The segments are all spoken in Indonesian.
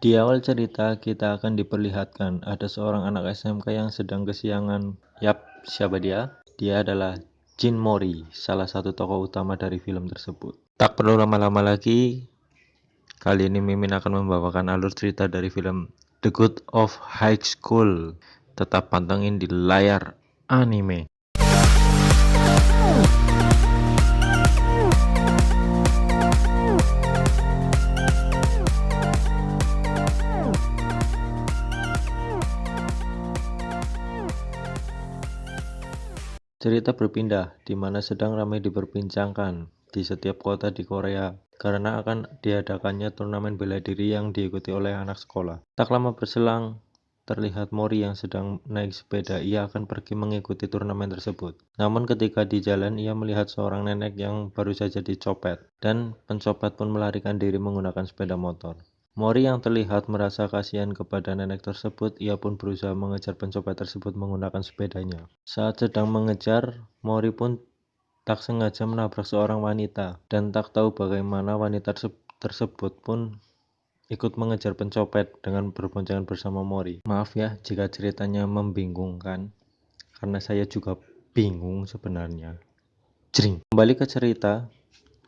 Di awal cerita, kita akan diperlihatkan ada seorang anak SMK yang sedang kesiangan. Yap, siapa dia? Dia adalah Jin Mori, salah satu tokoh utama dari film tersebut. Tak perlu lama-lama lagi, kali ini Mimin akan membawakan alur cerita dari film The Good of High School. Tetap pantengin di layar anime. Cerita berpindah, di mana sedang ramai diperbincangkan di setiap kota di Korea karena akan diadakannya turnamen bela diri yang diikuti oleh anak sekolah. Tak lama berselang, terlihat Mori yang sedang naik sepeda. Ia akan pergi mengikuti turnamen tersebut. Namun ketika di jalan, ia melihat seorang nenek yang baru saja dicopet, dan pencopet pun melarikan diri menggunakan sepeda motor. Mori yang terlihat merasa kasihan kepada nenek tersebut, ia pun berusaha mengejar pencopet tersebut menggunakan sepedanya. Saat sedang mengejar, Mori pun tak sengaja menabrak seorang wanita, dan tak tahu bagaimana wanita tersebut pun ikut mengejar pencopet dengan berboncengan bersama Mori. Maaf ya jika ceritanya membingungkan, karena saya juga bingung sebenarnya. Jring. Kembali ke cerita,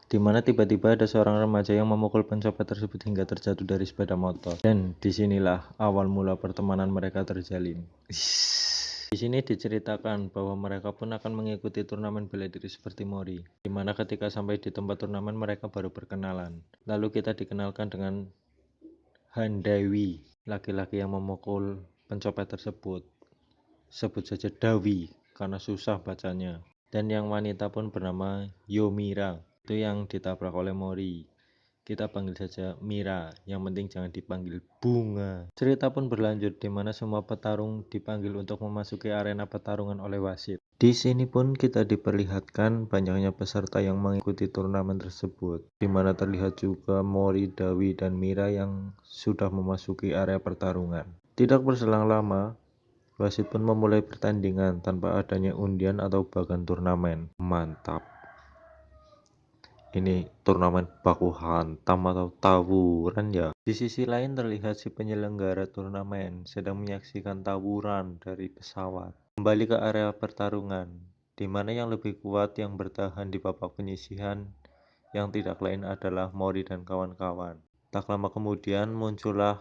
di mana tiba-tiba ada seorang remaja yang memukul pencopet tersebut hingga terjatuh dari sepeda motor. Dan disinilah awal mula pertemanan mereka terjalin. Di sini diceritakan bahwa mereka pun akan mengikuti turnamen bela diri seperti Mori, di mana ketika sampai di tempat turnamen mereka baru berkenalan. Lalu kita dikenalkan dengan Han Dawi, laki-laki yang memukul pencopet tersebut. Sebut saja Dawi karena susah bacanya. Dan yang wanita pun bernama Yomira, itu yang ditabrak oleh Mori. Kita panggil saja Mira, yang penting jangan dipanggil Bunga. Cerita pun berlanjut di mana semua petarung dipanggil untuk memasuki arena pertarungan oleh wasit. Di sini pun kita diperlihatkan banyaknya peserta yang mengikuti turnamen tersebut, di mana terlihat juga Mori, Dawi, dan Mira yang sudah memasuki area pertarungan. Tidak berselang lama, wasit pun memulai pertandingan tanpa adanya undian atau bahkan turnamen. Mantap. Ini turnamen baku hantam atau tawuran ya. Di sisi lain terlihat si penyelenggara turnamen sedang menyaksikan tawuran dari pesawat. Kembali ke area pertarungan, di mana yang lebih kuat yang bertahan di babak penyisihan yang tidak lain adalah Mori dan kawan-kawan. Tak lama kemudian muncullah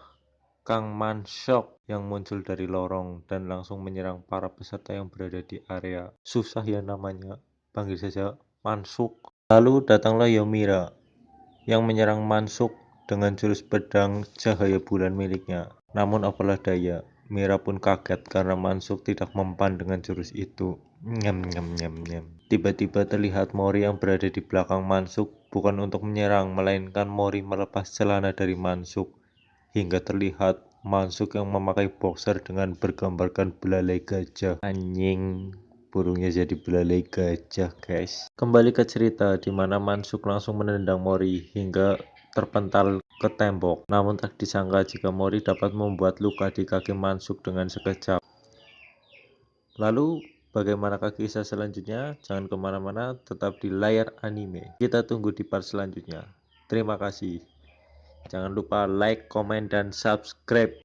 Kang Mansok yang muncul dari lorong dan langsung menyerang para peserta yang berada di area. Susah ya namanya, panggil saja Mansuk. Lalu datanglah Yomira yang menyerang Mansuk dengan jurus pedang cahaya bulan miliknya. Namun apalah daya, Mira pun kaget karena Mansuk tidak mempan dengan jurus itu. Nyam nyam nyam nyam. Tiba-tiba terlihat Mori yang berada di belakang Mansuk bukan untuk menyerang, melainkan Mori melepas celana dari Mansuk hingga terlihat Mansuk yang memakai boxer dengan bergambarkan belalai gajah. Anjing, burungnya jadi belalai gajah, guys. Kembali ke cerita di mana Mansuk langsung menendang Mori hingga terpental ke tembok. Namun tak disangka jika Mori dapat membuat luka di kaki Mansuk dengan sekejap. Lalu bagaimanakah kisah selanjutnya? Jangan kemana-mana, tetap di layar anime. Kita tunggu di part selanjutnya. Terima kasih. Jangan lupa like, komen, dan subscribe.